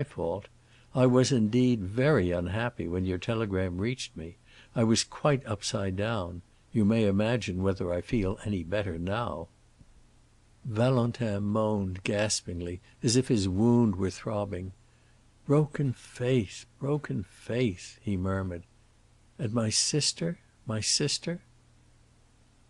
fault. I was indeed very unhappy when your telegram reached me. I was quite upside down. You may imagine whether I feel any better now." Valentin moaned gaspingly, as if his wound were throbbing. "Broken faith, broken faith," he murmured. "And my sister, my sister?"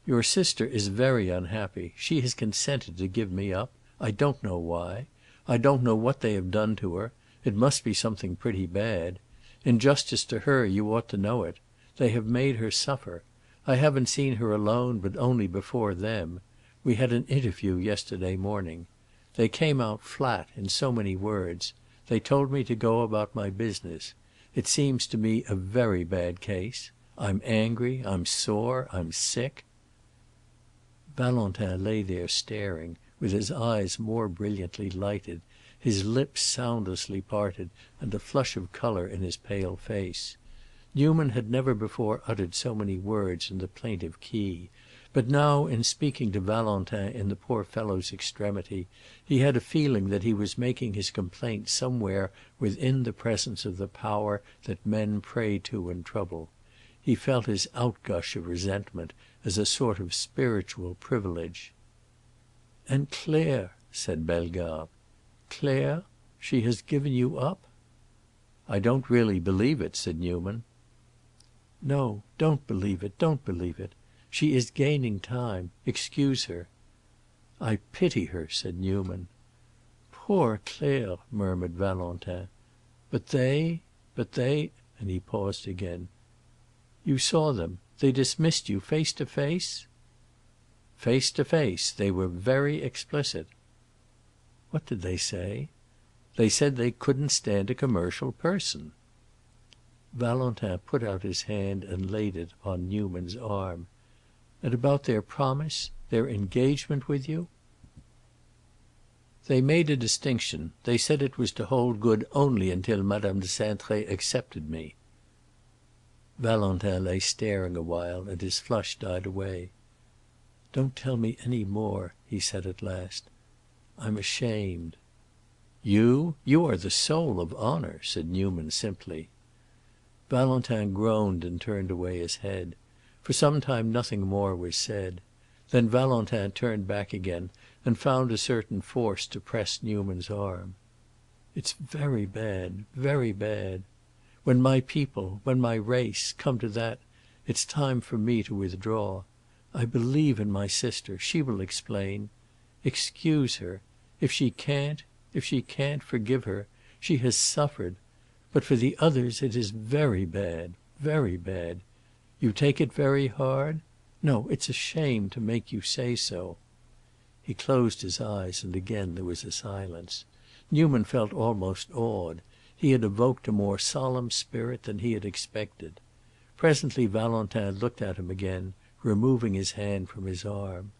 "Your sister is very unhappy. She has consented to give me up. I don't know why. I don't know what they have done to her. It must be something pretty bad. In justice to her you ought to know it. They have made her suffer. I haven't seen her alone, but only before them. We had an interview yesterday morning. They came out flat, in so many words. They told me to go about my business. It seems to me a very bad case. I'm angry, I'm sore, I'm sick." Valentin lay there staring, with his eyes more brilliantly lighted, his lips soundlessly parted, and a flush of colour in his pale face. Newman had never before uttered so many words in the plaintive key, but now, in speaking to Valentin in the poor fellow's extremity, he had a feeling that he was making his complaint somewhere within the presence of the power that men pray to in trouble. He felt his outgush of resentment as a sort of spiritual privilege. "And Claire," said Bellegarde. "Claire? She has given you up?" "I don't really believe it," said Newman. "No, don't believe it, don't believe it. She is gaining time. Excuse her." "I pity her," said Newman. "Poor Claire!" murmured Valentin. "But they—" and he paused again. "You saw them. They dismissed you face to face?" "Face to face. They were very explicit." "What did they say?" "They said they couldn't stand a commercial person." Valentin put out his hand and laid it upon Newman's arm. "And about their promise, their engagement with you?" "They made a distinction. They said it was to hold good only until Madame de Cintré accepted me." Valentin lay staring a while, and his flush died away. "Don't tell me any more," he said at last. "I'm ashamed." "You? You are the soul of honor," said Newman simply. Valentin groaned and turned away his head. For some time nothing more was said. Then Valentin turned back again and found a certain force to press Newman's arm. "It's very bad, very bad. When my people, when my race, come to that, it's time for me to withdraw. I believe in my sister. She will explain. Excuse her. If she can't, forgive her. She has suffered. But for the others it is very bad, very bad. You take it very hard? No, it's a shame to make you say so." He closed his eyes, and again there was a silence. Newman felt almost awed. He had evoked a more solemn spirit than he had expected. Presently Valentin looked at him again, removing his hand from his arm.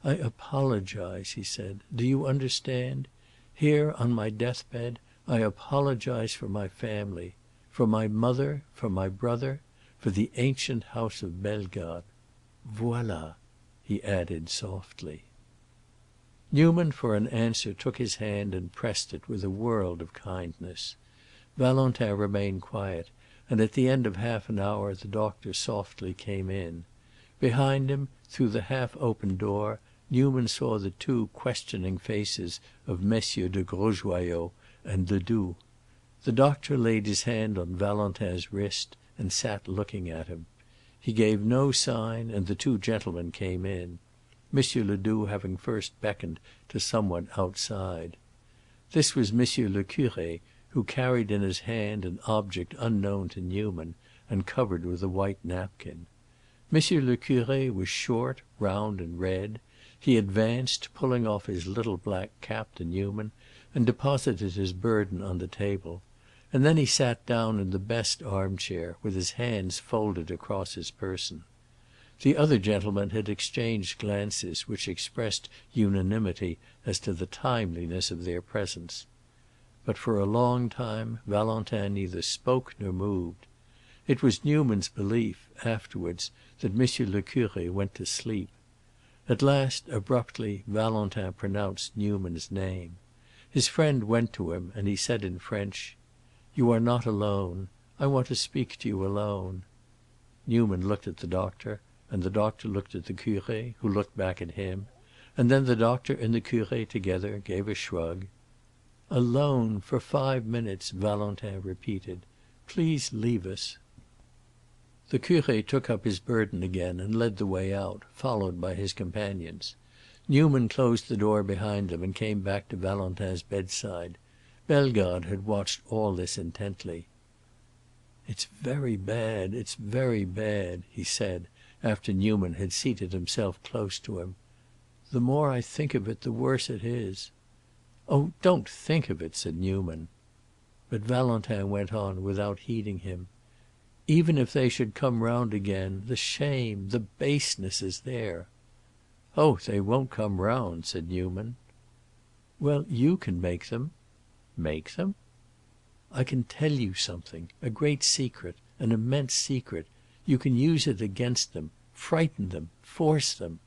"I apologize," he said. "Do you understand? Here on my deathbed I apologize for my family, for my mother, for my brother, for the ancient house of Bellegarde. Voilà," he added softly. Newman, for an answer, took his hand and pressed it with a world of kindness. Valentin remained quiet, and at the end of half an hour the doctor softly came in. Behind him, through the half-open door, Newman saw the two questioning faces of Messieurs de Grosjoyaux and Ledoux. The doctor laid his hand on Valentin's wrist and sat looking at him. He gave no sign, and the two gentlemen came in, M. Ledoux having first beckoned to someone outside. This was M. le Curé, who carried in his hand an object unknown to Newman and covered with a white napkin. M. le Curé was short, round, and red. He advanced, pulling off his little black cap to Newman, and deposited his burden on the table. And then he sat down in the best armchair, with his hands folded across his person. The other gentlemen had exchanged glances which expressed unanimity as to the timeliness of their presence. But for a long time Valentin neither spoke nor moved. It was Newman's belief, afterwards, that M. le Curé went to sleep. At last, abruptly, Valentin pronounced Newman's name. His friend went to him, and he said in French, "You are not alone. I want to speak to you alone." Newman looked at the doctor, and the doctor looked at the curé, who looked back at him, and then the doctor and the curé together gave a shrug. "Alone for 5 minutes," Valentin repeated. "Please leave us." The curé took up his burden again and led the way out, followed by his companions. Newman closed the door behind them and came back to Valentin's bedside. Bellegarde had watched all this intently. "It's very bad, it's very bad," he said, after Newman had seated himself close to him. "The more I think of it, the worse it is." "Oh, don't think of it," said Newman. But Valentin went on without heeding him. "Even if they should come round again, the shame, the baseness is there." "Oh, they won't come round," said Newman. "Well, you can make them." "Make them?" "I can tell you something, a great secret, an immense secret. You can use it against them, frighten them, force them."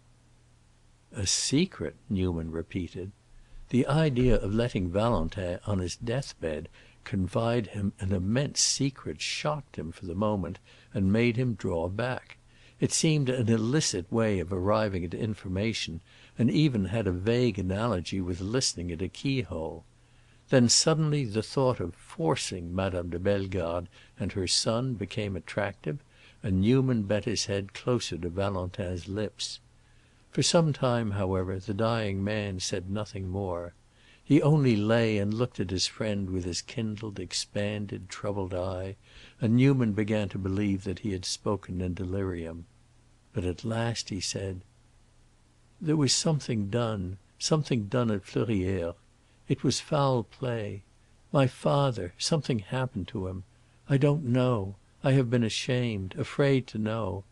"A secret?" Newman repeated. The idea of letting Valentin, on his deathbed, confide him an immense secret shocked him for the moment and made him draw back. It seemed an illicit way of arriving at information, and even had a vague analogy with listening at a keyhole. Then suddenly the thought of forcing Madame de Bellegarde and her son became attractive, and Newman bent his head closer to Valentin's lips. For some time, however, the dying man said nothing more. He only lay and looked at his friend with his kindled, expanded, troubled eye, and Newman began to believe that he had spoken in delirium. But at last he said, "There was something done at Fleurières. It was foul play. My father, something happened to him. I don't know. I have been ashamed, afraid to know.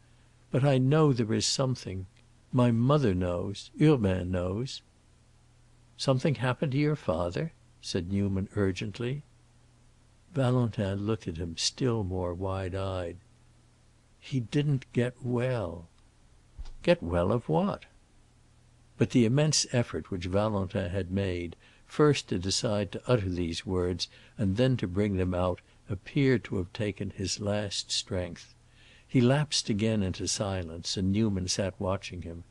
But I know there is something. My mother knows. Urbain knows." "Something happened to your father?" said Newman urgently. Valentin looked at him still more wide-eyed. "He didn't get well." "Get well of what?" But the immense effort which Valentin had made, first to decide to utter these words and then to bring them out, appeared to have taken his last strength. He lapsed again into silence, and Newman sat watching him.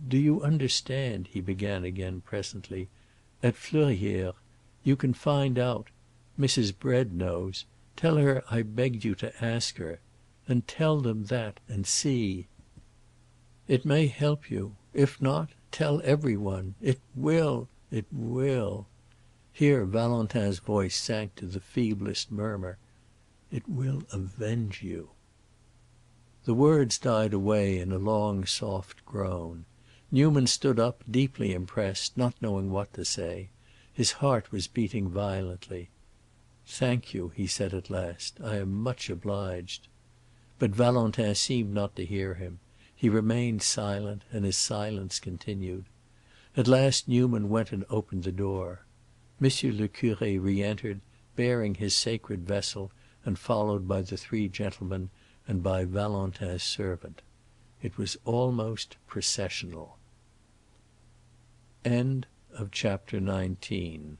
"Do you understand?" he began again presently. "At Fleurières. You can find out. Mrs. Bread knows. Tell her I begged you to ask her. And tell them that, and see. It may help you. If not, tell everyone. It will, it will." Here Valentin's voice sank to the feeblest murmur. "It will avenge you." The words died away in a long, soft groan. Newman stood up, deeply impressed, not knowing what to say. His heart was beating violently. "Thank you," he said at last. "I am much obliged." But Valentin seemed not to hear him. He remained silent, and his silence continued. At last Newman went and opened the door. Monsieur le Curé re-entered, bearing his sacred vessel, and followed by the three gentlemen and by Valentin's servant. It was almost processional. End of Chapter 19.